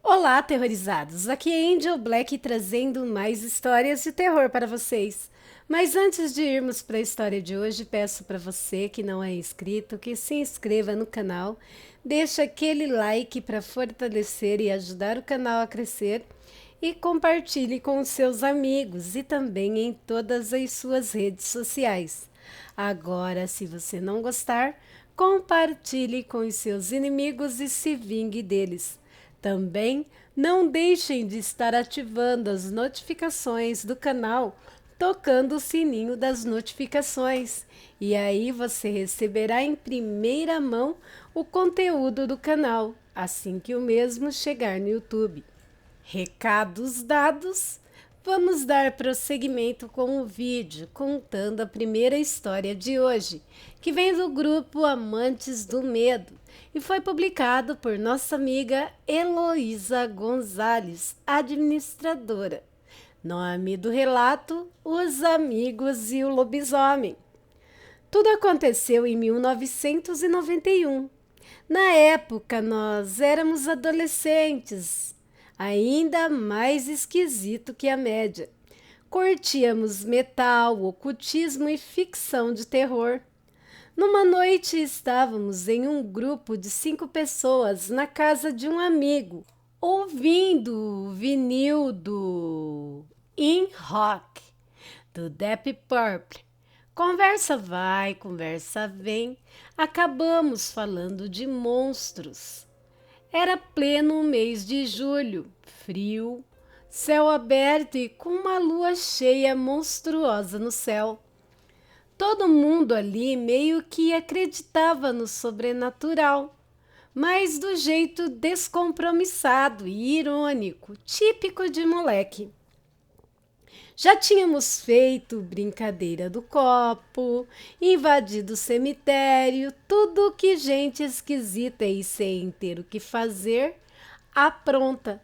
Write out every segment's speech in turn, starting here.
Olá, aterrorizados! Aqui é Angel Black trazendo mais histórias de terror para vocês. Mas antes de irmos para a história de hoje, peço para você que não é inscrito que se inscreva no canal, deixe aquele like para fortalecer e ajudar o canal a crescer e compartilhe com os seus amigos e também em todas as suas redes sociais. Agora, se você não gostar, compartilhe com os seus inimigos e se vingue deles. Também não deixem de estar ativando as notificações do canal, tocando o sininho das notificações. E aí você receberá em primeira mão o conteúdo do canal, assim que o mesmo chegar no YouTube. Recados dados, vamos dar prosseguimento com o vídeo contando a primeira história de hoje, que vem do grupo Amantes do Medo e foi publicado por nossa amiga Heloísa Gonzalez, administradora. Nome do relato: Os Amigos e o Lobisomem. Tudo aconteceu em 1991. Na época, nós éramos adolescentes, ainda mais esquisito que a média. Curtíamos metal, ocultismo e ficção de terror. Numa noite estávamos em um grupo de 5 pessoas na casa de um amigo, ouvindo o vinil do In Rock, do Deep Purple. Conversa vai, conversa vem, acabamos falando de monstros. Era pleno mês de julho, frio, céu aberto e com uma lua cheia monstruosa no céu. Todo mundo ali meio que acreditava no sobrenatural, mas do jeito descompromissado e irônico, típico de moleque. Já tínhamos feito brincadeira do copo, invadido o cemitério, tudo que gente esquisita e sem ter o que fazer, apronta.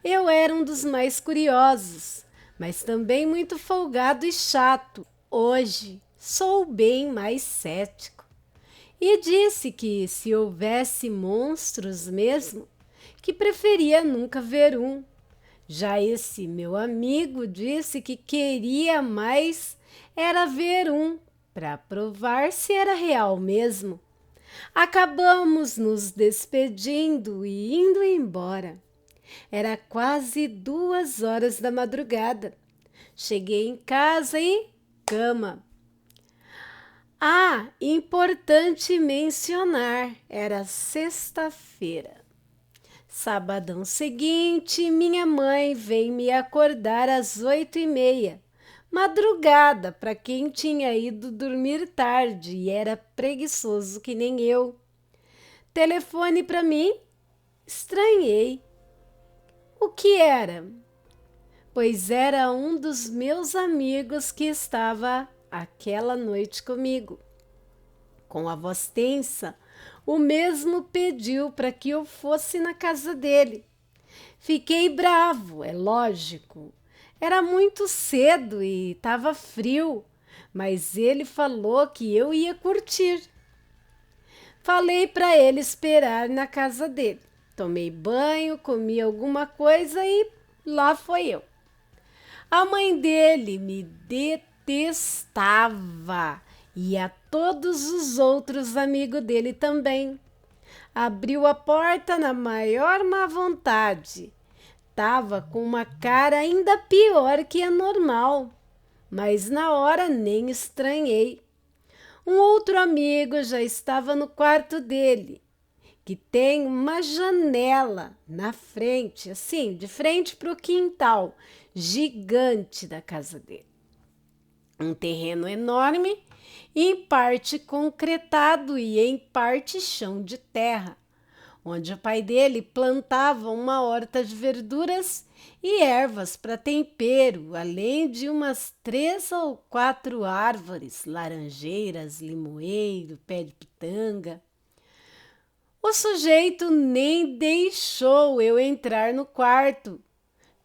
Eu era um dos mais curiosos, mas também muito folgado e chato. Hoje sou bem mais cético. E disse que se houvesse monstros mesmo, que preferia nunca ver um. Já esse meu amigo disse que queria mais era ver um, para provar se era real mesmo. Acabamos nos despedindo e indo embora. Era quase 2 horas da madrugada. Cheguei em casa e cama. Ah, importante mencionar, era sexta-feira. Sabadão seguinte, minha mãe veio me acordar às 8h30. Madrugada para quem tinha ido dormir tarde e era preguiçoso que nem eu. Telefone para mim? Estranhei. O que era? Pois era um dos meus amigos que estava aquela noite comigo. Com a voz tensa, o mesmo pediu para que eu fosse na casa dele. Fiquei bravo, é lógico. Era muito cedo e estava frio, mas ele falou que eu ia curtir. Falei para ele esperar na casa dele. Tomei banho, comi alguma coisa e lá foi eu. A mãe dele me detestava e a todos os outros amigos dele também. Abriu a porta na maior má vontade. Tava com uma cara ainda pior que a normal, mas na hora nem estranhei. Um outro amigo já estava no quarto dele, que tem uma janela na frente, assim, de frente para o quintal gigante da casa dele. Um terreno enorme, em parte concretado e em parte chão de terra, onde o pai dele plantava uma horta de verduras e ervas para tempero, além de umas 3 ou 4 árvores, laranjeiras, limoeiro, pé de pitanga. O sujeito nem deixou eu entrar no quarto.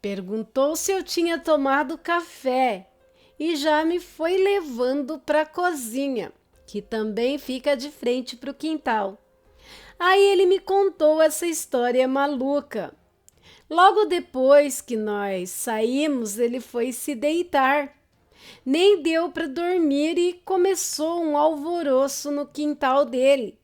Perguntou se eu tinha tomado café e já me foi levando para a cozinha, que também fica de frente para o quintal. Aí ele me contou essa história maluca. Logo depois que nós saímos, ele foi se deitar. Nem deu para dormir e começou um alvoroço no quintal dele.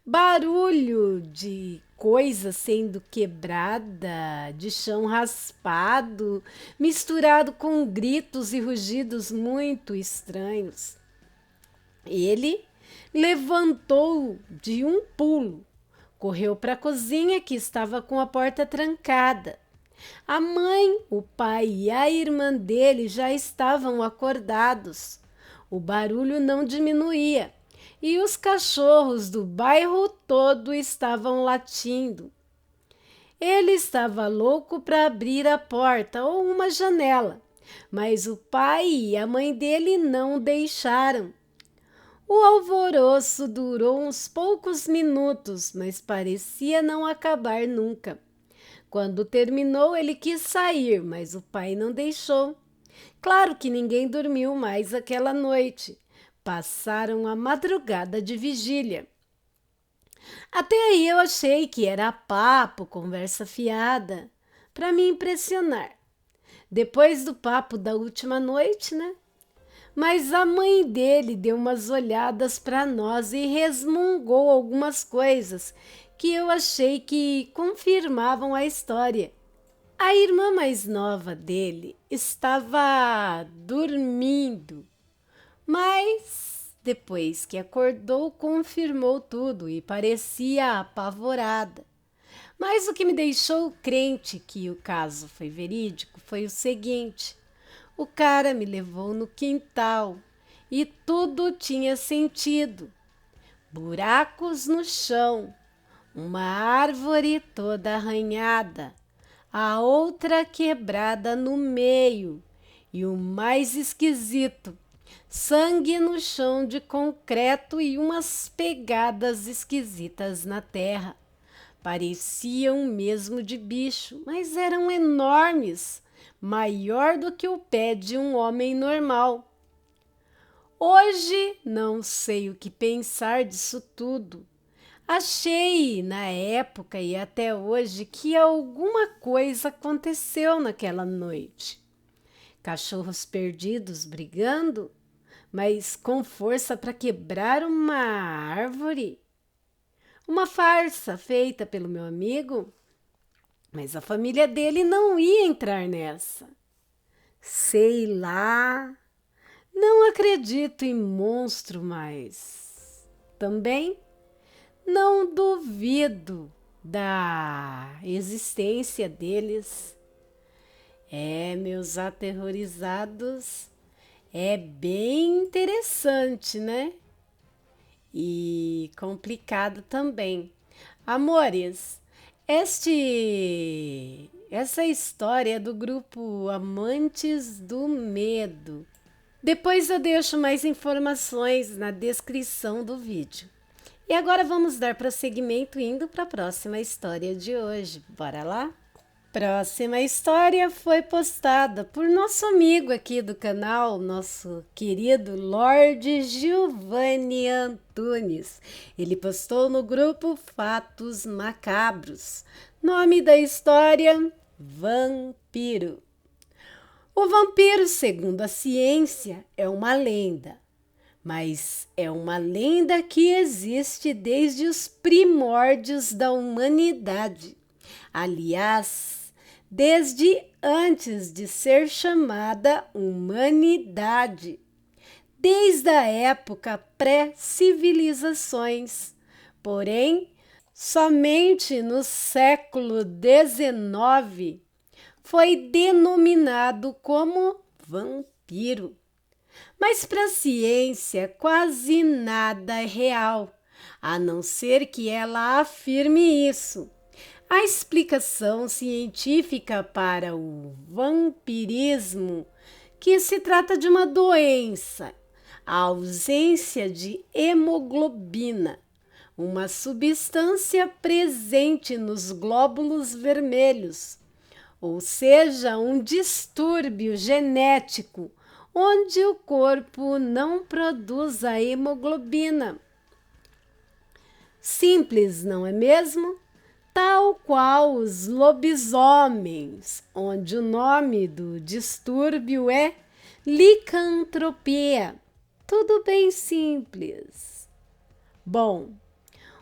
Barulho de coisa sendo quebrada, de chão raspado, misturado com gritos e rugidos muito estranhos. Ele levantou de um pulo, correu para a cozinha que estava com a porta trancada. A mãe, o pai e a irmã dele já estavam acordados. O barulho não diminuía e os cachorros do bairro todo estavam latindo. Ele estava louco para abrir a porta ou uma janela, mas o pai e a mãe dele não deixaram. O alvoroço durou uns poucos minutos, mas parecia não acabar nunca. Quando terminou, ele quis sair, mas o pai não deixou. Claro que ninguém dormiu mais aquela noite. Passaram a madrugada de vigília. Até aí eu achei que era papo, conversa fiada, para me impressionar. Depois do papo da última noite, né? Mas a mãe dele deu umas olhadas para nós e resmungou algumas coisas que eu achei que confirmavam a história. A irmã mais nova dele estava dormindo, mas depois que acordou, confirmou tudo e parecia apavorada. Mas o que me deixou crente que o caso foi verídico foi o seguinte: o cara me levou no quintal e tudo tinha sentido. Buracos no chão, uma árvore toda arranhada, a outra quebrada no meio e o mais esquisito, sangue no chão de concreto e umas pegadas esquisitas na terra. Pareciam mesmo de bicho, mas eram enormes, maior do que o pé de um homem normal. Hoje não sei o que pensar disso tudo. Achei na época e até hoje que alguma coisa aconteceu naquela noite. Cachorros perdidos brigando, mas com força para quebrar uma árvore. Uma farsa feita pelo meu amigo, mas a família dele não ia entrar nessa. Sei lá, não acredito em monstro mais. Também não duvido da existência deles. Meus aterrorizados, é bem interessante, né? E complicado também. Amores, essa história é do grupo Amantes do Medo. Depois eu deixo mais informações na descrição do vídeo. E agora vamos dar prosseguimento indo para a próxima história de hoje. Bora lá? Próxima história foi postada por nosso amigo aqui do canal, nosso querido Lorde Giovanni Antunes. Ele postou no grupo Fatos Macabros. Nome da história: Vampiro. O vampiro, segundo a ciência, é uma lenda. Mas é uma lenda que existe desde os primórdios da humanidade. Aliás, desde antes de ser chamada humanidade, desde a época pré-civilizações. Porém, somente no século XIX foi denominado como vampiro. Mas para a ciência quase nada é real, a não ser que ela afirme isso. A explicação científica para o vampirismo, que se trata de uma doença, a ausência de hemoglobina, uma substância presente nos glóbulos vermelhos, ou seja, um distúrbio genético, onde o corpo não produz a hemoglobina. Simples, não é mesmo? tal qual os lobisomens, onde o nome do distúrbio é licantropia. Tudo bem simples. Bom,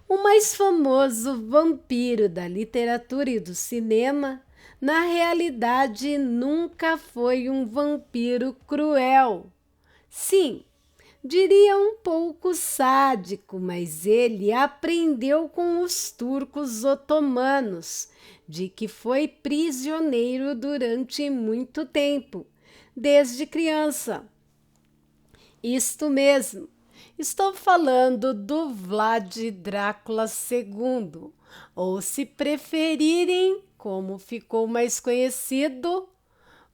o mais famoso vampiro da literatura e do cinema, na realidade, nunca foi um vampiro cruel. Sim, diria um pouco sádico, mas ele aprendeu com os turcos otomanos, de que foi prisioneiro durante muito tempo, desde criança. Isto mesmo, estou falando do Vlad Drácula II, ou se preferirem, como ficou mais conhecido,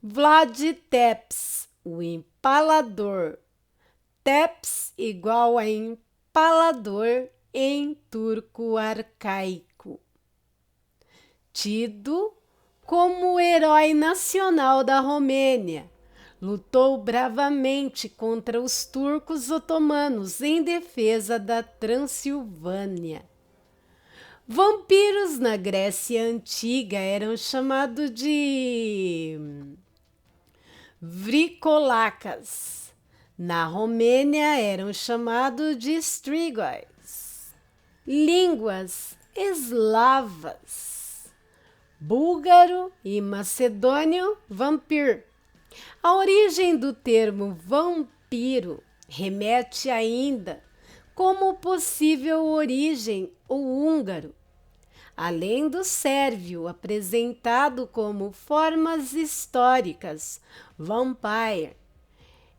Vlad Tepes, o Empalador. Tepes igual a empalador em turco arcaico. Tido como herói nacional da Romênia, lutou bravamente contra os turcos otomanos em defesa da Transilvânia. Vampiros na Grécia Antiga eram chamados de vrikolacas. Na Romênia eram chamados de strigoi. Línguas eslavas, búlgaro e macedônio, vampir. A origem do termo vampiro remete ainda como possível origem o húngaro, além do sérvio apresentado como formas históricas, vampire,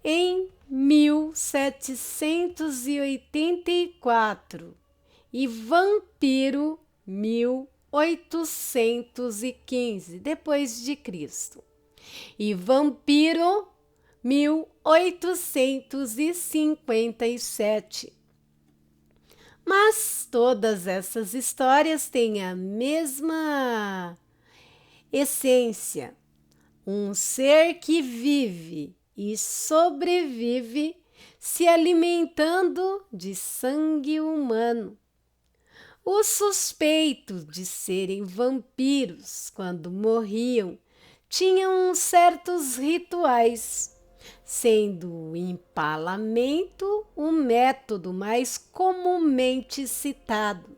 em 1784 e vampiro 1815 depois de Cristo e vampiro 1857. Mas todas essas histórias têm a mesma essência, um ser que vive e sobrevive se alimentando de sangue humano. Os suspeitos de serem vampiros, quando morriam, tinham certos rituais, sendo o empalamento o método mais comumente citado,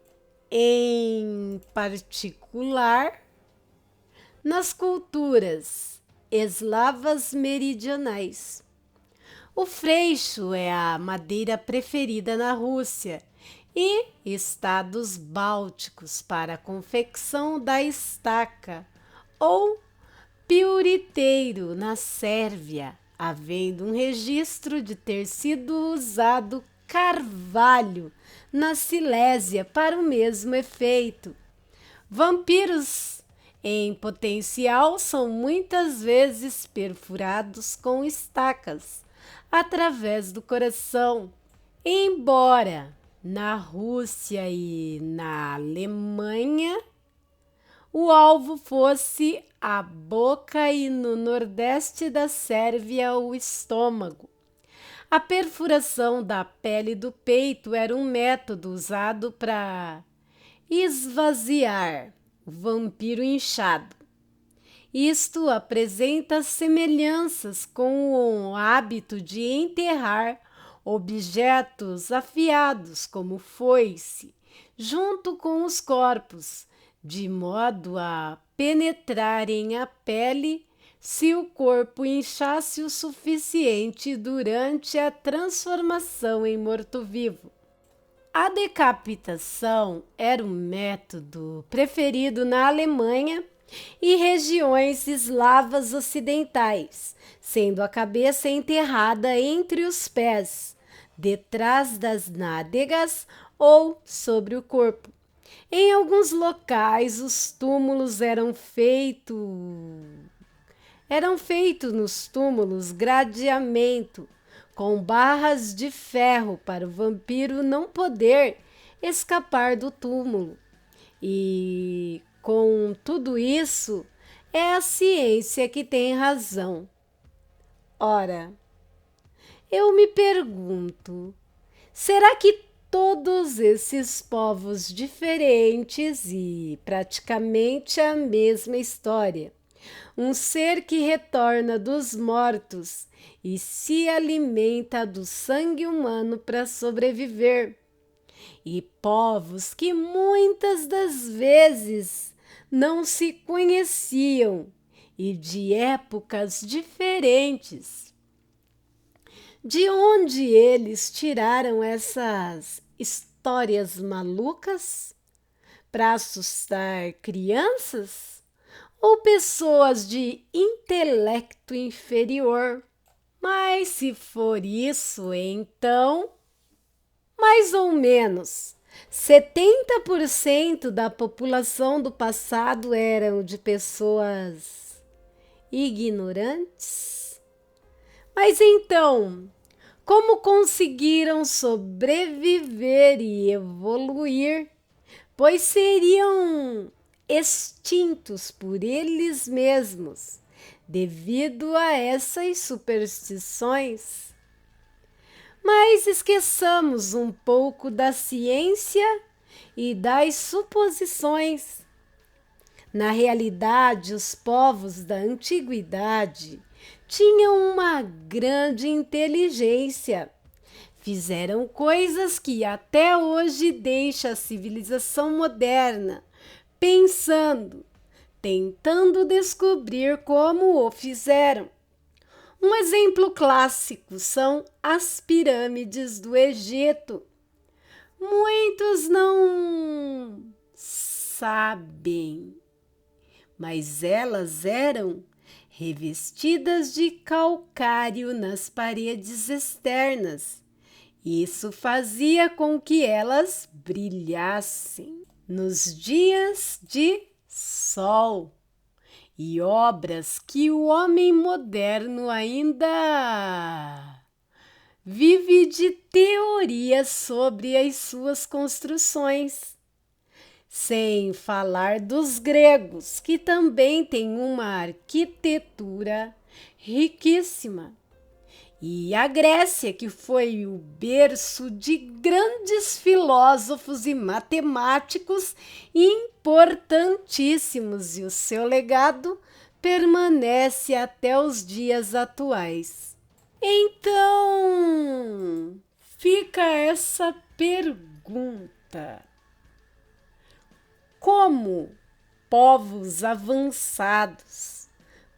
em particular nas culturas eslavas meridionais. O freixo é a madeira preferida na Rússia e estados bálticos para a confecção da estaca ou piuriteiro na Sérvia, havendo um registro de ter sido usado carvalho na Silésia para o mesmo efeito. Vampiros em potencial são muitas vezes perfurados com estacas através do coração, embora na Rússia e na Alemanha o alvo fosse a boca e no nordeste da Sérvia o estômago. A perfuração da pele do peito era um método usado para esvaziar o vampiro inchado. Isto apresenta semelhanças com o hábito de enterrar objetos afiados como foice junto com os corpos, de modo a penetrarem a pele se o corpo inchasse o suficiente durante a transformação em morto-vivo. A decapitação era um método preferido na Alemanha e regiões eslavas ocidentais, sendo a cabeça enterrada entre os pés, detrás das nádegas ou sobre o corpo. Em alguns locais, os túmulos eram feitos nos túmulos gradeamento, com barras de ferro para o vampiro não poder escapar do túmulo. E com tudo isso, é a ciência que tem razão. Ora, eu me pergunto, será que todos esses povos diferentes e praticamente a mesma história. Um ser que retorna dos mortos e se alimenta do sangue humano para sobreviver. E povos que muitas das vezes não se conheciam e de épocas diferentes. De onde eles tiraram essas histórias malucas? Para assustar crianças? Ou pessoas de intelecto inferior? Mas se for isso, então, mais ou menos 70% da população do passado eram de pessoas ignorantes. Mas então, como conseguiram sobreviver e evoluir? Pois seriam extintos por eles mesmos, devido a essas superstições. Mas esqueçamos um pouco da ciência e das suposições. Na realidade, os povos da antiguidade tinham uma grande inteligência. Fizeram coisas que até hoje deixam a civilização moderna pensando, tentando descobrir como o fizeram. Um exemplo clássico são as pirâmides do Egito. Muitos não sabem, mas elas eram revestidas de calcário nas paredes externas. Isso fazia com que elas brilhassem nos dias de sol. E obras que o homem moderno ainda vive de teorias sobre as suas construções. Sem falar dos gregos, que também têm uma arquitetura riquíssima. E a Grécia, que foi o berço de grandes filósofos e matemáticos importantíssimos, e o seu legado permanece até os dias atuais. Então, fica essa pergunta: como povos avançados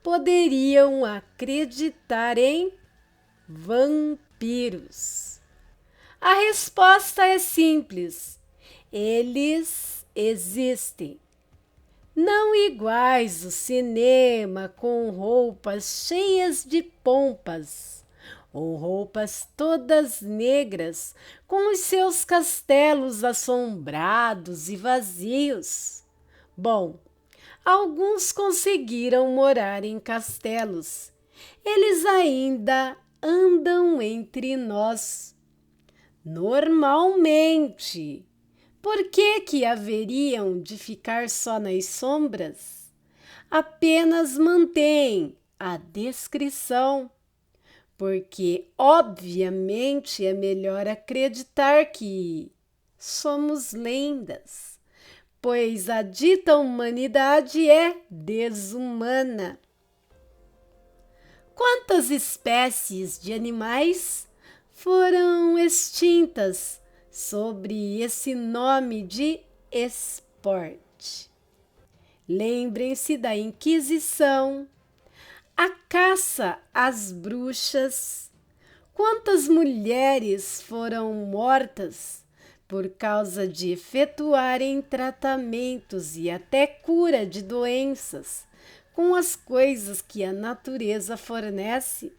poderiam acreditar em vampiros? A resposta é simples: eles existem. Não iguais o cinema, com roupas cheias de pompas, ou roupas todas negras, com os seus castelos assombrados e vazios. Bom, alguns conseguiram morar em castelos. Eles ainda andam entre nós. Normalmente. Por que haveriam de ficar só nas sombras? Apenas mantém a descrição, porque obviamente é melhor acreditar que somos lendas, pois a dita humanidade é desumana. Quantas espécies de animais foram extintas sob esse nome de esporte? Lembrem-se da Inquisição, a caça às bruxas. Quantas mulheres foram mortas por causa de efetuarem tratamentos e até cura de doenças com as coisas que a natureza fornece?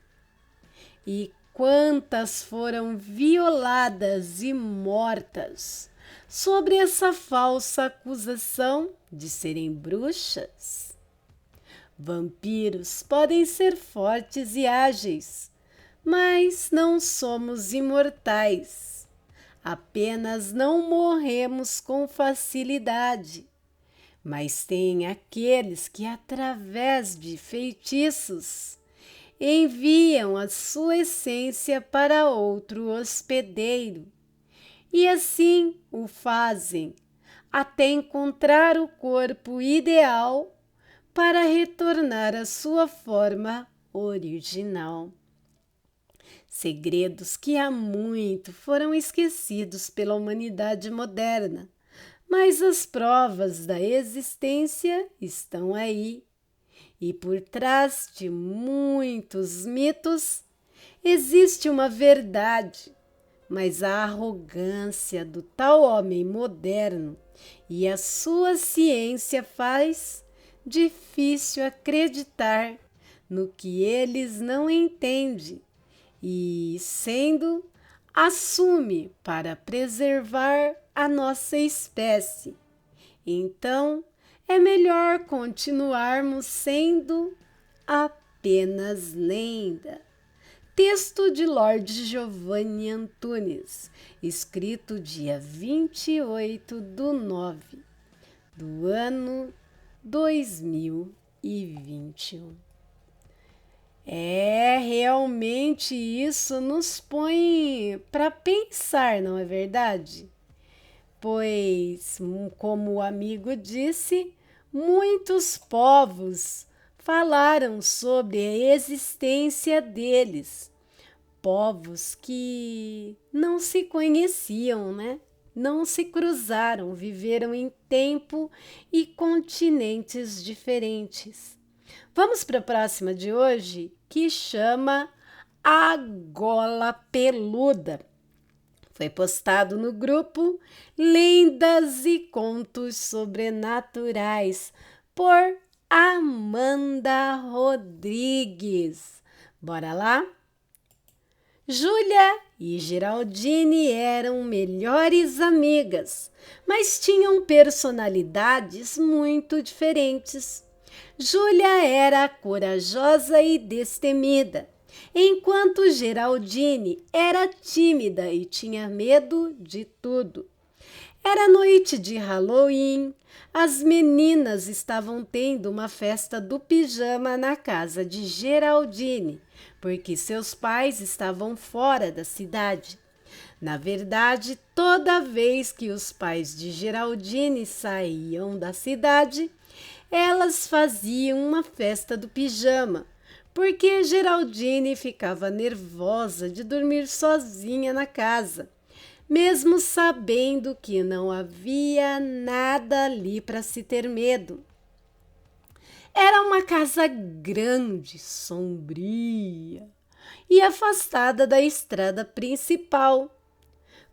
E quantas foram violadas e mortas sobre essa falsa acusação de serem bruxas? Vampiros podem ser fortes e ágeis, mas não somos imortais. Apenas não morremos com facilidade. Mas tem aqueles que, através de feitiços, enviam a sua essência para outro hospedeiro e assim o fazem até encontrar o corpo ideal para retornar à sua forma original. Segredos que há muito foram esquecidos pela humanidade moderna, mas as provas da existência estão aí. E por trás de muitos mitos existe uma verdade, mas a arrogância do tal homem moderno e a sua ciência faz difícil acreditar no que eles não entendem e, sendo, assume para preservar a nossa espécie. Então, é melhor continuarmos sendo apenas lenda. Texto de Lorde Giovanni Antunes, escrito dia 28/9 do ano 2021. Realmente isso nos põe para pensar, não é verdade? Pois, como o amigo disse, muitos povos falaram sobre a existência deles. Povos que não se conheciam, né? Não se cruzaram, viveram em tempo e continentes diferentes. Vamos para a próxima de hoje, que chama A Gola Peluda. Foi postado no grupo Lendas e Contos Sobrenaturais por Amanda Rodrigues. Bora lá? Júlia e Geraldine eram melhores amigas, mas tinham personalidades muito diferentes. Júlia era corajosa e destemida, enquanto Geraldine era tímida e tinha medo de tudo. Era noite de Halloween. As meninas estavam tendo uma festa do pijama na casa de Geraldine, porque seus pais estavam fora da cidade. Na verdade, toda vez que os pais de Geraldine saíam da cidade, elas faziam uma festa do pijama, porque Geraldine ficava nervosa de dormir sozinha na casa, mesmo sabendo que não havia nada ali para se ter medo. Era uma casa grande, sombria e afastada da estrada principal.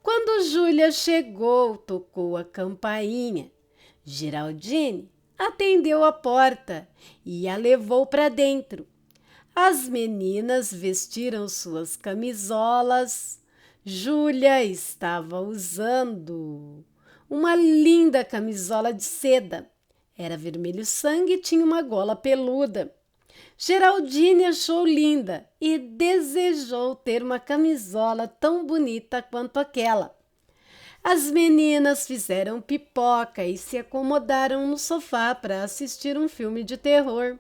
Quando Júlia chegou, tocou a campainha. Geraldine atendeu a porta e a levou para dentro. As meninas vestiram suas camisolas. Júlia estava usando uma linda camisola de seda. Era vermelho sangue e tinha uma gola peluda. Geraldine achou linda e desejou ter uma camisola tão bonita quanto aquela. As meninas fizeram pipoca e se acomodaram no sofá para assistir um filme de terror.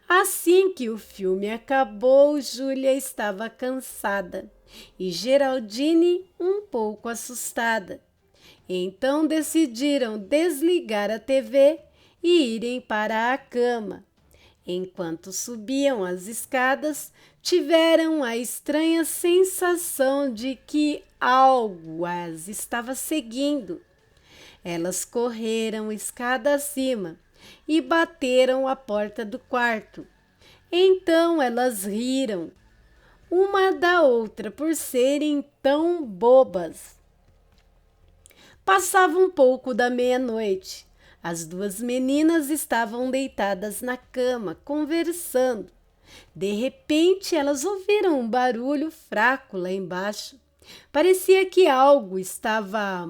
Assim que o filme acabou, Júlia estava cansada e Geraldine um pouco assustada. Então decidiram desligar a TV e irem para a cama. Enquanto subiam as escadas, tiveram a estranha sensação de que algo as estava seguindo. Elas correram escada acima e bateram a porta do quarto. Então elas riram uma da outra por serem tão bobas. Passava um pouco da meia-noite. As duas meninas estavam deitadas na cama, conversando. De repente, elas ouviram um barulho fraco lá embaixo. Parecia que algo estava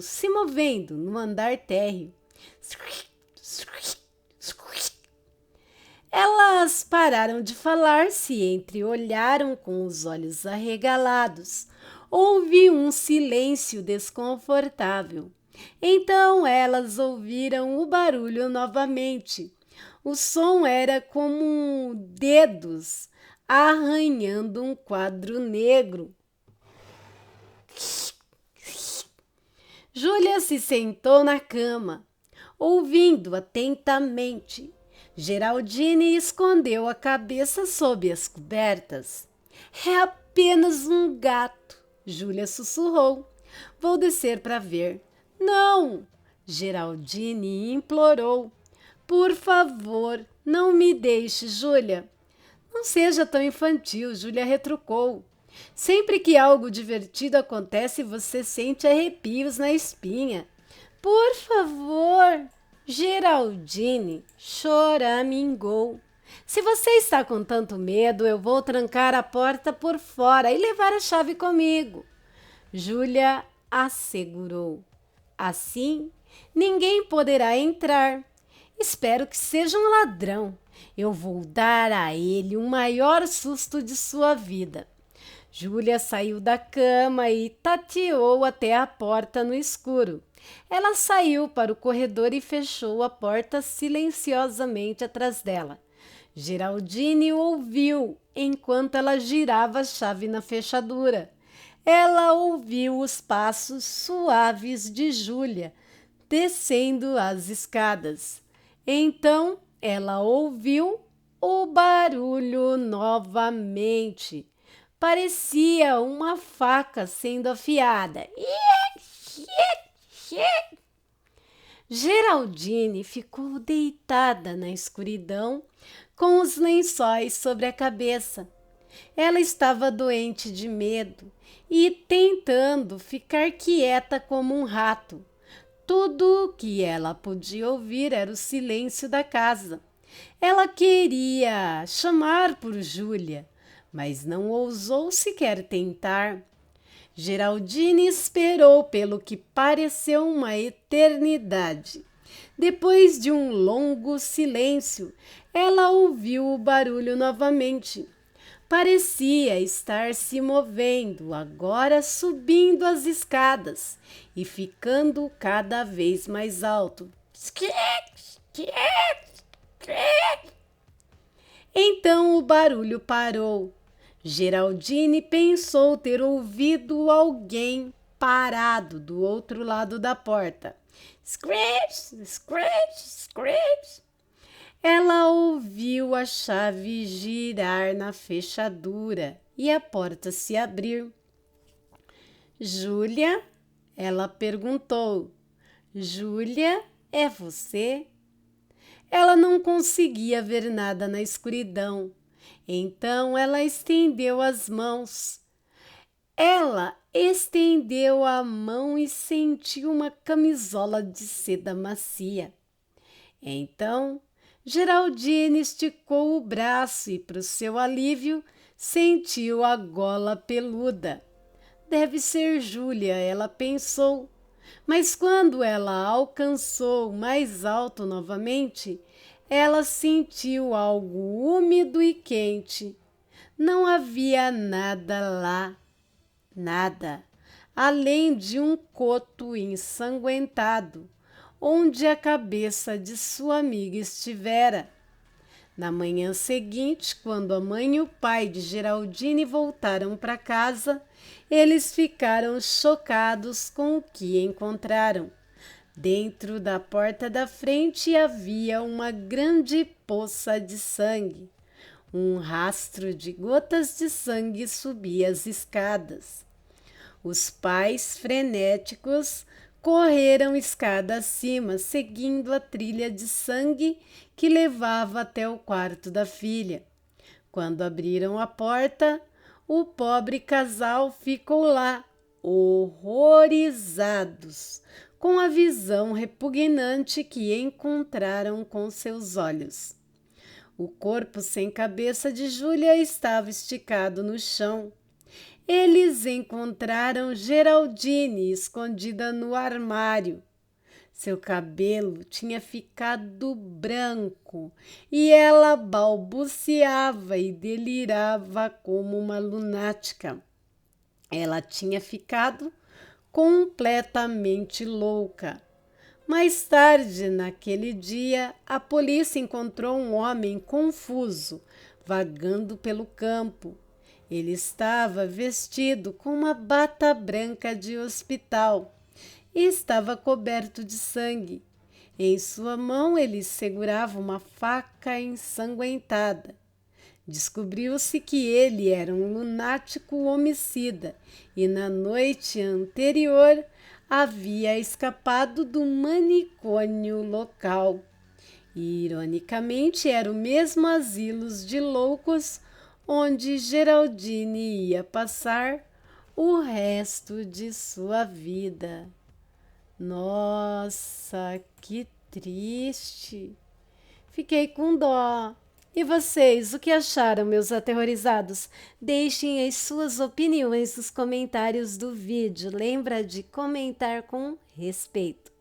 se movendo no andar térreo. Elas pararam de falar, se entreolharam com os olhos arregalados. Houve um silêncio desconfortável. Então elas ouviram o barulho novamente. O som era como dedos arranhando um quadro negro. Júlia se sentou na cama, ouvindo atentamente. Geraldine escondeu a cabeça sob as cobertas. É apenas um gato, Júlia sussurrou. Vou descer para ver. Não! Geraldine implorou. Por favor, não me deixe, Júlia. Não seja tão infantil, Júlia retrucou. Sempre que algo divertido acontece, você sente arrepios na espinha. Por favor, Geraldine choramingou. Se você está com tanto medo, eu vou trancar a porta por fora e levar a chave comigo. Júlia assegurou. Assim, ninguém poderá entrar. Espero que seja um ladrão. Eu vou dar a ele o maior susto de sua vida. Júlia saiu da cama e tateou até a porta no escuro. Ela saiu para o corredor e fechou a porta silenciosamente atrás dela. Geraldine ouviu enquanto ela girava a chave na fechadura. Ela ouviu os passos suaves de Júlia descendo as escadas. Então ela ouviu o barulho novamente. Parecia uma faca sendo afiada. Geraldine ficou deitada na escuridão com os lençóis sobre a cabeça. Ela estava doente de medo e tentando ficar quieta como um rato. Tudo o que ela podia ouvir era o silêncio da casa. Ela queria chamar por Júlia, mas não ousou sequer tentar. Geraldine esperou pelo que pareceu uma eternidade. Depois de um longo silêncio, ela ouviu o barulho novamente. Parecia estar se movendo, agora subindo as escadas e ficando cada vez mais alto. Então o barulho parou. Geraldine pensou ter ouvido alguém parado do outro lado da porta. Scratch, scratch, scratch. Ela ouviu a chave girar na fechadura e a porta se abrir. Júlia? Ela perguntou. Júlia, é você? Ela não conseguia ver nada na escuridão. Então ela estendeu as mãos. Ela estendeu a mão e sentiu uma camisola de seda macia. Então Geraldine esticou o braço e, para o seu alívio, sentiu a gola peluda. Deve ser Júlia, ela pensou. Mas quando ela alcançou mais alto novamente, ela sentiu algo úmido e quente. Não havia nada lá, nada, além de um coto ensanguentado, onde a cabeça de sua amiga estivera. Na manhã seguinte, quando a mãe e o pai de Geraldine voltaram para casa, eles ficaram chocados com o que encontraram. Dentro da porta da frente havia uma grande poça de sangue. Um rastro de gotas de sangue subia as escadas. Os pais, frenéticos, correram escada acima, seguindo a trilha de sangue que levava até o quarto da filha. Quando abriram a porta, o pobre casal ficou lá, horrorizados, com a visão repugnante que encontraram com seus olhos. O corpo sem cabeça de Júlia estava esticado no chão. Eles encontraram Geraldine escondida no armário. Seu cabelo tinha ficado branco e ela balbuciava e delirava como uma lunática. Ela tinha ficado completamente louca. Mais tarde, naquele dia, a polícia encontrou um homem confuso vagando pelo campo. Ele estava vestido com uma bata branca de hospital e estava coberto de sangue. Em sua mão ele segurava uma faca ensanguentada. Descobriu-se que ele era um lunático homicida e na noite anterior havia escapado do manicômio local. E, ironicamente, era o mesmo asilo de loucos onde Geraldine ia passar o resto de sua vida. Nossa, que triste! Fiquei com dó. E vocês, o que acharam, meus aterrorizados? Deixem as suas opiniões nos comentários do vídeo. Lembra de comentar com respeito.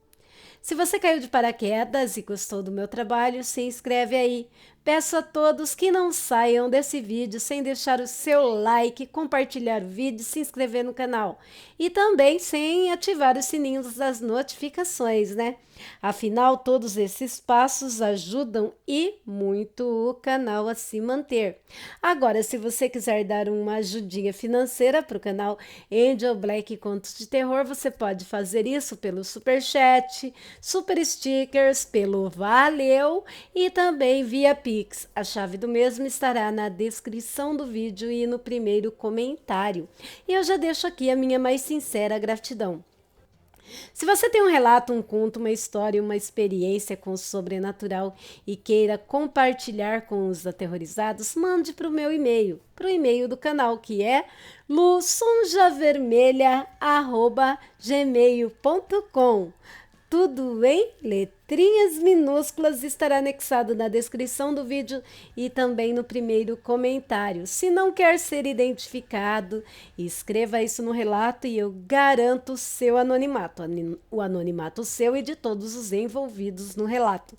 Se você caiu de paraquedas e gostou do meu trabalho, se inscreve aí. Peço a todos que não saiam desse vídeo sem deixar o seu like, compartilhar o vídeo e se inscrever no canal. E também sem ativar os sininhos das notificações, né? Afinal, todos esses passos ajudam e muito o canal a se manter. Agora, se você quiser dar uma ajudinha financeira para o canal Angel Black Contos de Terror, você pode fazer isso pelo Superchat, Super Stickers, pelo Valeu e também via Pix. A chave do mesmo estará na descrição do vídeo e no primeiro comentário. E eu já deixo aqui a minha mais sincera gratidão. Se você tem um relato, um conto, uma história, uma experiência com o sobrenatural e queira compartilhar com os aterrorizados, mande para o meu e-mail, para o e-mail do canal, que é lusunjavermelha@gmail.com. Tudo em letrinhas minúsculas estará anexado na descrição do vídeo e também no primeiro comentário. Se não quer ser identificado, escreva isso no relato e eu garanto o seu anonimato, o anonimato seu e de todos os envolvidos no relato.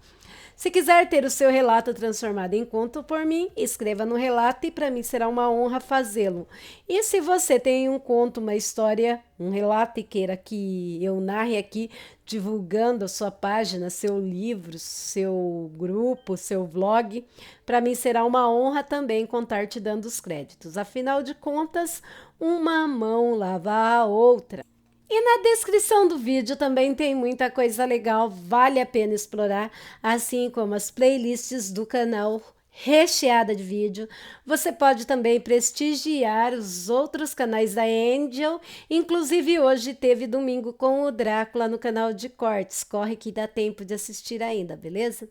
Se quiser ter o seu relato transformado em conto por mim, escreva no relato e para mim será uma honra fazê-lo. E se você tem um conto, uma história, um relato e queira que eu narre aqui, divulgando a sua página, seu livro, seu grupo, seu vlog, para mim será uma honra também contar te dando os créditos. Afinal de contas, uma mão lava a outra. E na descrição do vídeo também tem muita coisa legal, vale a pena explorar, assim como as playlists do canal recheada de vídeo. Você pode também prestigiar os outros canais da Angel, inclusive hoje teve domingo com o Drácula no canal de cortes, corre que dá tempo de assistir ainda, beleza?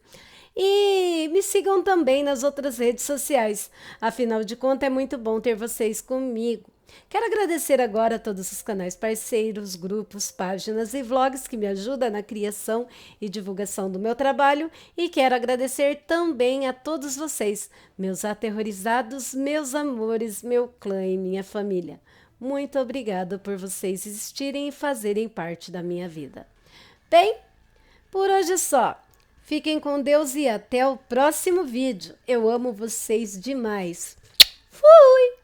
E me sigam também nas outras redes sociais, afinal de contas é muito bom ter vocês comigo. Quero agradecer agora a todos os canais parceiros, grupos, páginas e vlogs que me ajudam na criação e divulgação do meu trabalho e quero agradecer também a todos vocês, meus aterrorizados, meus amores, meu clã e minha família. Muito obrigada por vocês existirem e fazerem parte da minha vida. Bem, por hoje é só. Fiquem com Deus e até o próximo vídeo. Eu amo vocês demais. Fui!